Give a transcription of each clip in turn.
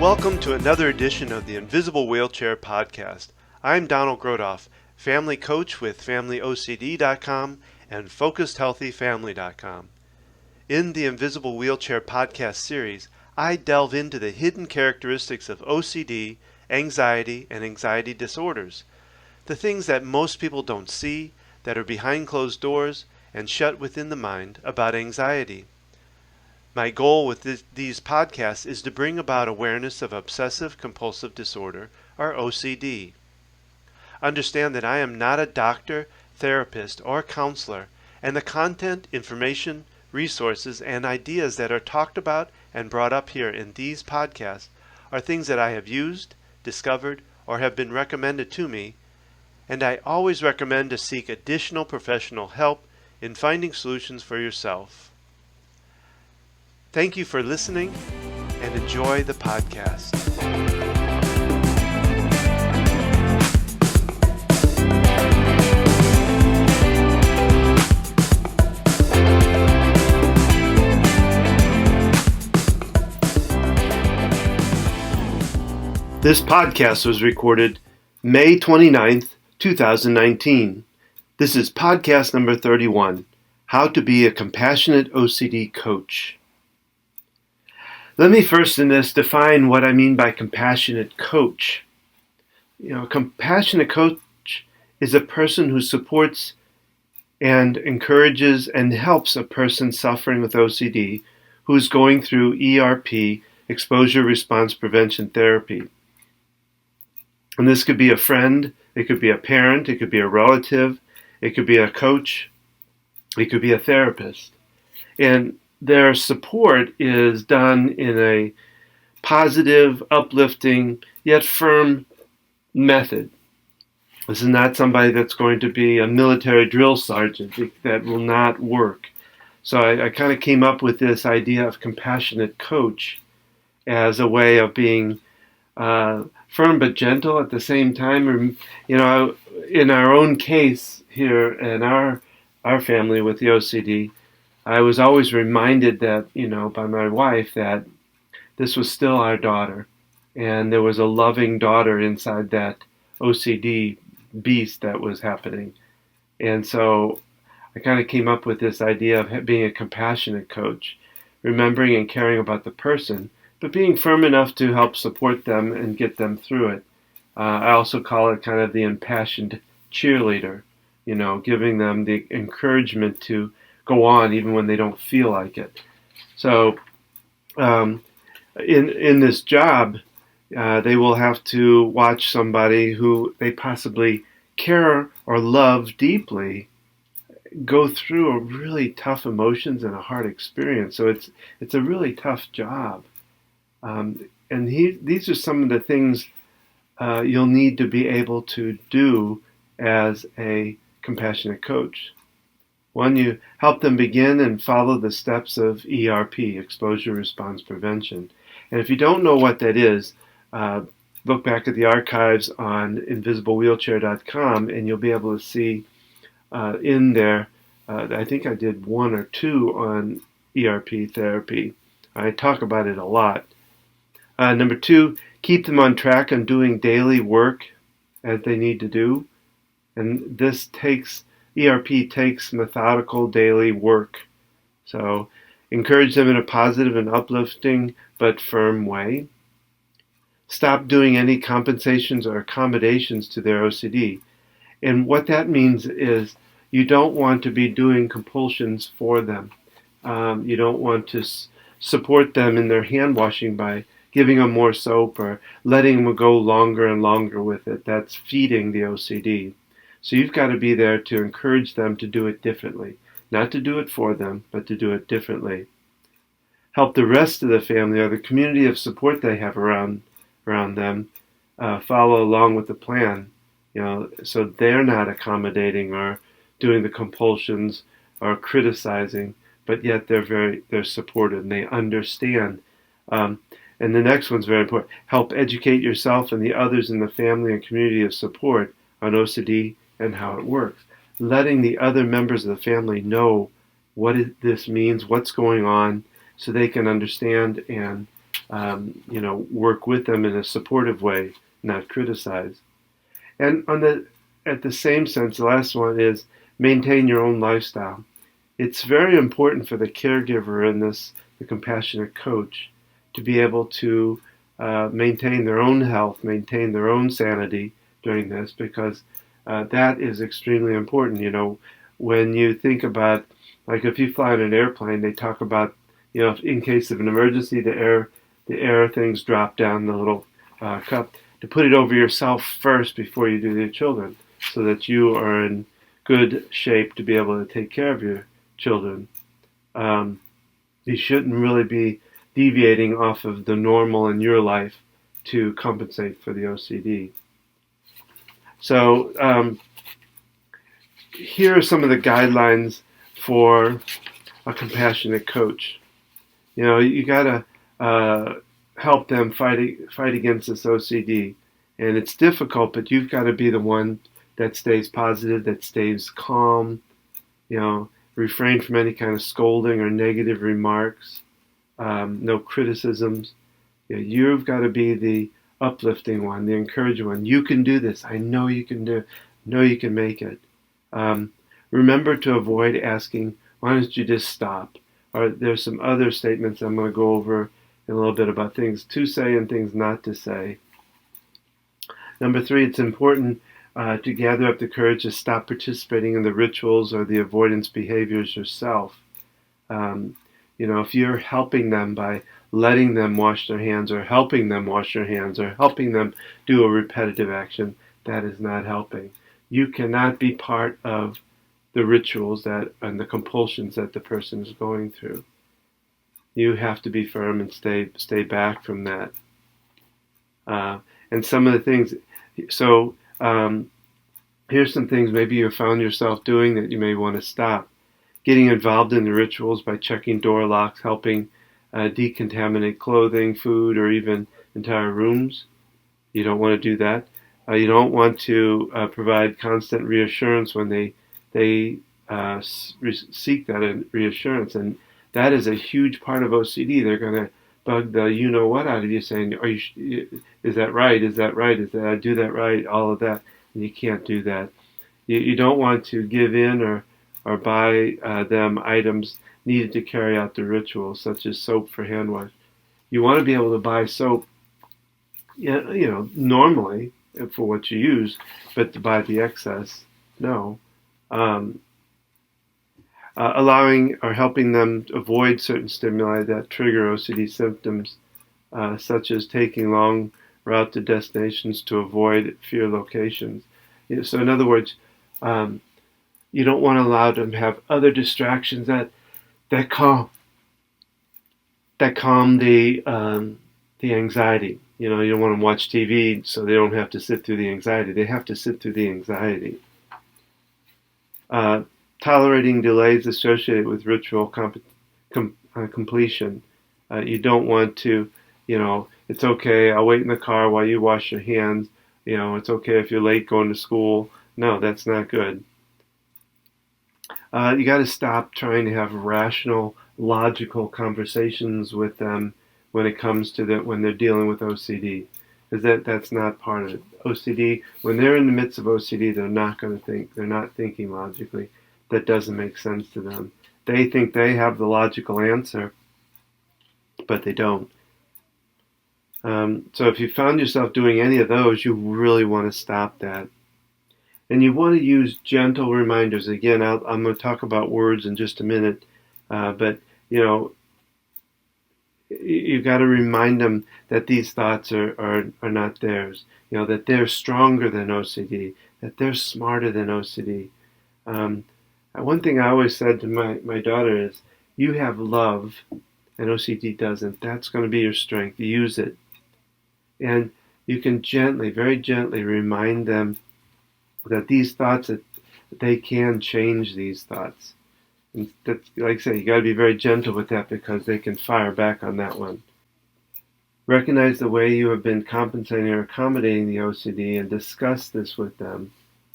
Welcome to another edition of the Invisible Wheelchair Podcast. I'm Donald Grodoff, family coach with FamilyOCD.com and FocusedHealthyFamily.com. In the Invisible Wheelchair Podcast series, I delve into the hidden characteristics of OCD, anxiety, and anxiety disorders, the things that most people don't see, that are behind closed doors and shut within the mind about anxiety. My goal with these podcasts is to bring about awareness of Obsessive Compulsive Disorder, or OCD. Understand that I am not a doctor, therapist, or counselor, and the content, information, resources, and ideas that are talked about and brought up here in these podcasts are things that I have used, discovered, or have been recommended to me, and I always recommend to seek additional professional help in finding solutions for yourself. Thank you for listening and enjoy the podcast. This podcast was recorded May 29th, 2019. This is podcast number 31, How to Be a Compassionate OCD Coach. Let me first in this define what I mean by compassionate coach. A compassionate coach is a person who supports and encourages and helps a person suffering with OCD who is going through ERP, Exposure Response Prevention Therapy. And this could be a friend, it could be a parent, it could be a relative, it could be a coach, it could be a therapist. And their support is done in a positive, uplifting, yet firm method. This is not somebody that's going to be a military drill sergeant. That will not work. So I kind of came up with this idea of compassionate coach as a way of being firm but gentle at the same time. In our own case here in our family with the OCD, I was always reminded that, by my wife that this was still our daughter, and there was a loving daughter inside that OCD beast that was happening. And so I kind of came up with this idea of being a compassionate coach, remembering and caring about the person, but being firm enough to help support them and get them through it. I also call it kind of the impassioned cheerleader, giving them the encouragement to go on even when they don't feel like it. So in this job, they will have to watch somebody who they possibly care or love deeply go through a really tough emotions and a hard experience. So it's a really tough job. And these are some of the things you'll need to be able to do as a compassionate coach. One, you help them begin and follow the steps of ERP, Exposure Response Prevention. And if you don't know what that is, look back at the archives on invisiblewheelchair.com and you'll be able to see in there, I think I did 1 or 2 on ERP therapy. I talk about it a lot. Number 2, keep them on track on doing daily work as they need to do. And this ERP takes methodical daily work. So encourage them in a positive and uplifting but firm way. Stop doing any compensations or accommodations to their OCD. And what that means is you don't want to be doing compulsions for them. You don't want to support them in their hand washing by giving them more soap or letting them go longer and longer with it. That's feeding the OCD. So you've got to be there to encourage them to do it differently. Not to do it for them, but to do it differently. Help the rest of the family or the community of support they have around them follow along with the plan. So they're not accommodating or doing the compulsions or criticizing, but yet they're supported and they understand. And the next one's very important. Help educate yourself and the others in the family and community of support on OCD and how it works. Letting the other members of the family know what this means, what's going on, so they can understand and work with them in a supportive way, not criticize. And at the same sense, the last one is maintain your own lifestyle. It's very important for the caregiver and the compassionate coach, to be able to maintain their own health, maintain their own sanity during this, because that is extremely important. When you think about, like if you fly in an airplane, they talk about, in case of an emergency, the air things drop down the little cup, to put it over yourself first before you do your children, so that you are in good shape to be able to take care of your children. You shouldn't really be deviating off of the normal in your life to compensate for the OCD. So here are some of the guidelines for a compassionate coach. You gotta help them fight against this OCD, and it's difficult, but you've got to be the one that stays positive, that stays calm. Refrain from any kind of scolding or negative remarks. No criticisms. You've got to be the uplifting one, the encouraging one. You can do this. I know you can do it. I know you can make it. Remember to avoid asking, why don't you just stop? Or there's some other statements I'm going to go over in a little bit about things to say and things not to say. Number 3, it's important to gather up the courage to stop participating in the rituals or the avoidance behaviors yourself. If you're helping them by letting them wash their hands, or helping them wash their hands, or helping them do a repetitive action, that is not helping. You cannot be part of the rituals and the compulsions that the person is going through. You have to be firm and stay back from that. And some of the things, so here's some things maybe you found yourself doing that you may want to stop. Getting involved in the rituals by checking door locks, helping decontaminate clothing, food, or even entire rooms. You don't want to do that. You don't want to provide constant reassurance when they seek that reassurance. And that is a huge part of OCD. They're going to bug the you-know-what out of you, saying, is that right? Is that right? Did I do that right? All of that. And you can't do that. You don't want to give in or buy them items needed to carry out the ritual, such as soap for hand wash. You want to be able to buy soap, normally for what you use, but to buy the excess, no. Allowing or helping them avoid certain stimuli that trigger OCD symptoms, such as taking long route to destinations to avoid fear locations. So in other words, you don't want to allow them to have other distractions that calm the anxiety. You don't want them to watch TV so they don't have to sit through the anxiety. They have to sit through the anxiety. Tolerating delays associated with ritual completion. You don't want to, it's okay, I'll wait in the car while you wash your hands. It's okay if you're late going to school. No, that's not good. You got to stop trying to have rational, logical conversations with them when it comes to when they're dealing with OCD, because that's not part of it. OCD, when they're in the midst of OCD, they're not going to think. They're not thinking logically. That doesn't make sense to them. They think they have the logical answer, but they don't. So if you found yourself doing any of those, you really want to stop that. And you want to use gentle reminders. Again, I'm going to talk about words in just a minute, but you've got to remind them that these thoughts are not theirs. That they're stronger than OCD, that they're smarter than OCD. One thing I always said to my daughter is, you have love and OCD doesn't. That's going to be your strength. Use it. And you can gently, very gently remind them that these thoughts, that they can change these thoughts. And that's, like I say, you got to be very gentle with that, because they can fire back on that one. Recognize the way you have been compensating or accommodating the OCD, and discuss this with them,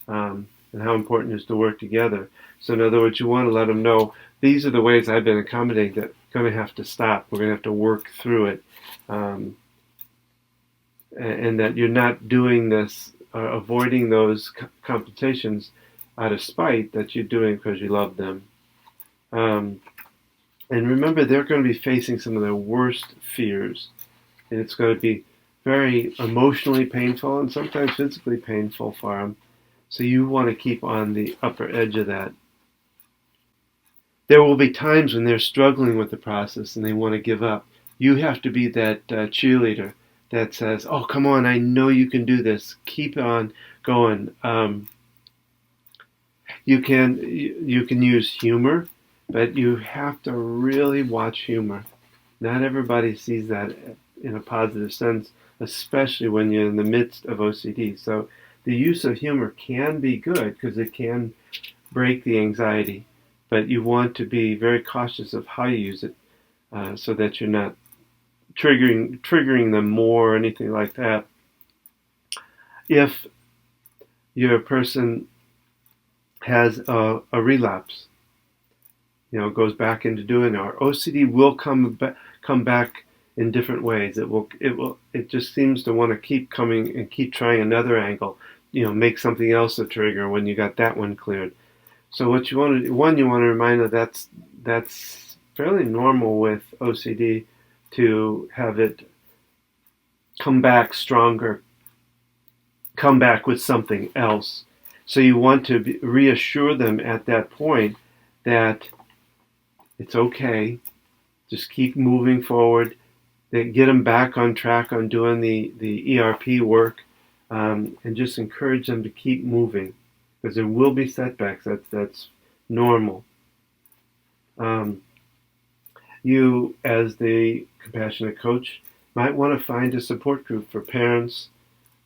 and how important it is to work together. So in other words, you want to let them know, these are the ways I've been accommodating that are going to have to stop. We're going to have to work through it. um, and that you're not doing this, avoiding those confrontations out of spite, that you're doing because you love them. Um, and remember, they're going to be facing some of their worst fears, and it's going to be very emotionally painful and sometimes physically painful for them. So you want to keep on the upper edge of that. There will be times when they're struggling with the process and they want to give up. You have to be that cheerleader that says, "Oh, come on! I know you can do this. Keep on going." You can use humor, but you have to really watch humor. Not everybody sees that in a positive sense, especially when you're in the midst of OCD. So the use of humor can be good because it can break the anxiety, but you want to be very cautious of how you use it, so that you're not triggering them more or anything like that. If your person has a relapse, goes back into doing it, or OCD will come back in different ways. It just seems to want to keep coming and keep trying another angle, make something else a trigger when you got that one cleared. So what you want to remind them that's fairly normal with OCD, to have it come back stronger, come back with something else. So you want to reassure them at that point that it's okay. Just keep moving forward. Get them back on track on doing the ERP work, and just encourage them to keep moving, because there will be setbacks. That's normal. You, as the compassionate coach, might want to find a support group for parents,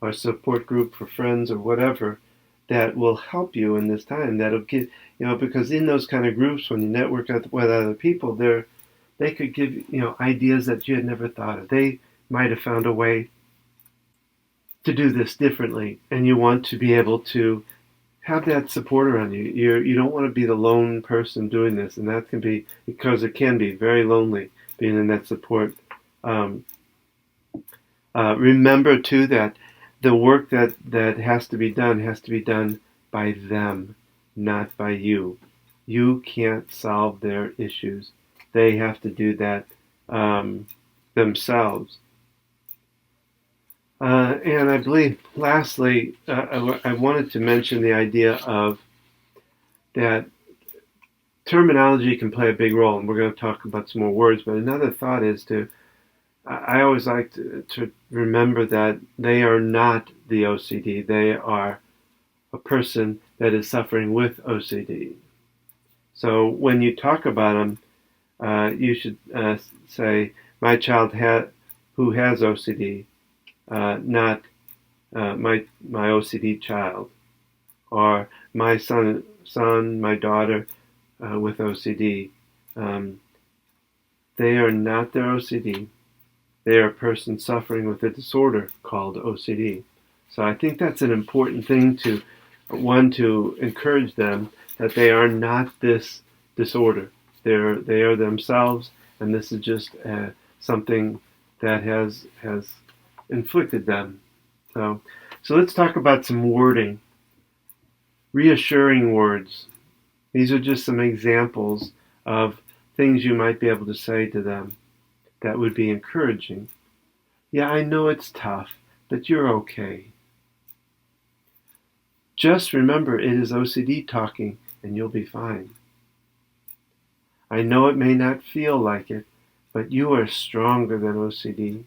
or a support group for friends, or whatever, that will help you in this time. That'll give, because in those kind of groups, when you network with other people, they could give ideas that you had never thought of. They might have found a way to do this differently, and you want to be able to have that support around you. You don't want to be the lone person doing this, and that can be, because it can be very lonely being in that support. Remember too that the work that has to be done by them, not by you. You can't solve their issues. They have to do that themselves. And I believe, lastly, I wanted to mention the idea of that terminology can play a big role, and we're going to talk about some more words. But another thought is I always like to remember that they are not the OCD. They are a person that is suffering with OCD. So when you talk about them, you should say, "My child who has OCD," not my OCD child, or my son, my daughter with OCD. They are not their OCD. They are a person suffering with a disorder called OCD. So I think that's an important thing to encourage them, that they are not this disorder. They are themselves, and this is just something that has inflicted them. So let's talk about some wording. Reassuring words. These are just some examples of things you might be able to say to them that would be encouraging. "Yeah, I know it's tough, but you're okay. Just remember, it is OCD talking, and you'll be fine. I know it may not feel like it, but you are stronger than OCD.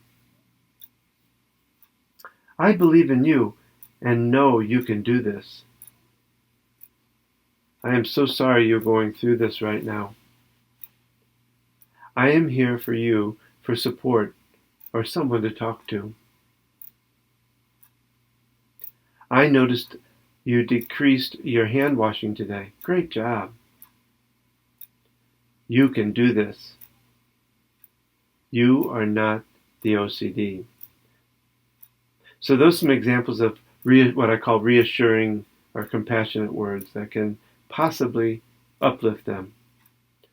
I believe in you and know you can do this. I am so sorry you're going through this right now. I am here for you, for support, or someone to talk to. I noticed you decreased your hand washing today. Great job. You can do this. You are not the OCD." So those are some examples of what I call reassuring or compassionate words that can possibly uplift them.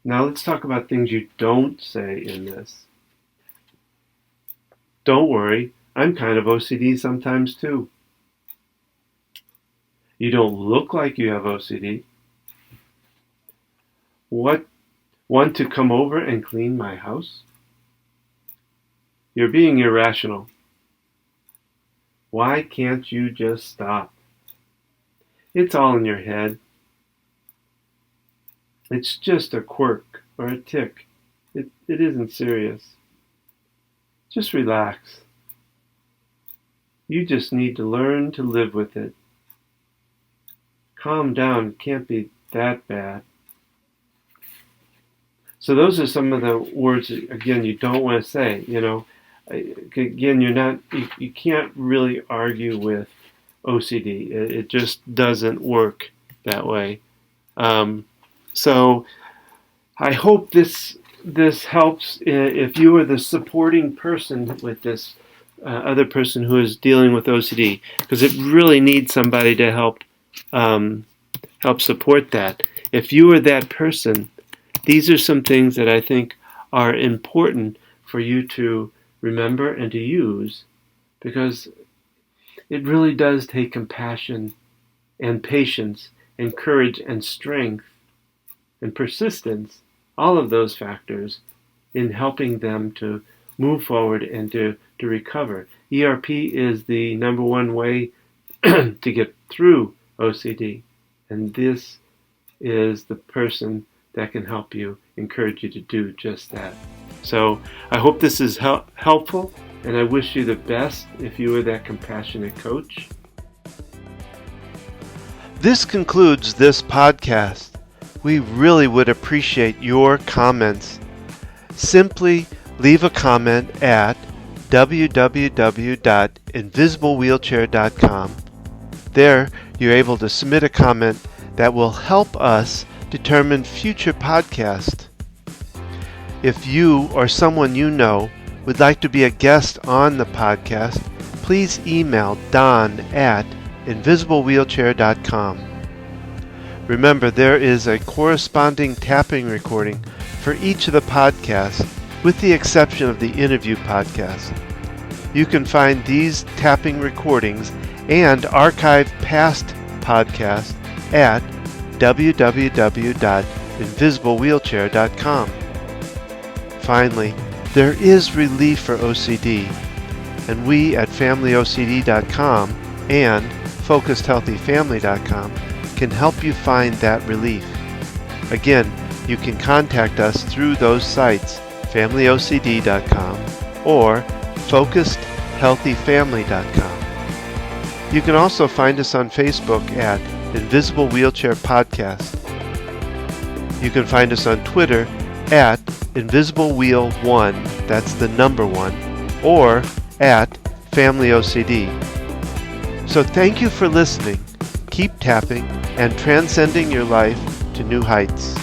Now let's talk about things you don't say in this. Don't worry, I'm kind of OCD sometimes too. You don't look like you have OCD. What? Want to come over and clean my house? You're being irrational. Why can't you just stop? It's all in your head. It's just a quirk or a tic. It isn't serious. Just relax. You just need to learn to live with it. Calm down. It can't be that bad. So those are some of the words, again, you don't want to say. Again, you can't really argue with OCD. It just doesn't work that way. So I hope this helps if you are the supporting person with this other person who is dealing with OCD, because it really needs somebody to help support that. If you are that person, these are some things that I think are important for you to remember and to use, because it really does take compassion and patience and courage and strength and persistence, all of those factors, in helping them to move forward and to recover. ERP is the number one way to get through OCD, and this is the person that can help you, encourage you to do just that. So I hope this is helpful, and I wish you the best if you are that compassionate coach. This concludes this podcast. We really would appreciate your comments. Simply leave a comment at www.invisiblewheelchair.com. There, you're able to submit a comment that will help us determine future podcasts. If you or someone you know would like to be a guest on the podcast, please email don@invisiblewheelchair.com. Remember, there is a corresponding tapping recording for each of the podcasts, with the exception of the interview podcast. You can find these tapping recordings and archive past podcasts at www.invisiblewheelchair.com. Finally, there is relief for OCD, and we at FamilyOCD.com and FocusedHealthyFamily.com can help you find that relief. Again, you can contact us through those sites, FamilyOCD.com or FocusedHealthyFamily.com. You can also find us on Facebook at Invisible Wheelchair Podcast. You can find us on Twitter at InvisibleWheel1, that's the number 1, or at FamilyOCD. So thank you for listening. Keep tapping and transcending your life to new heights.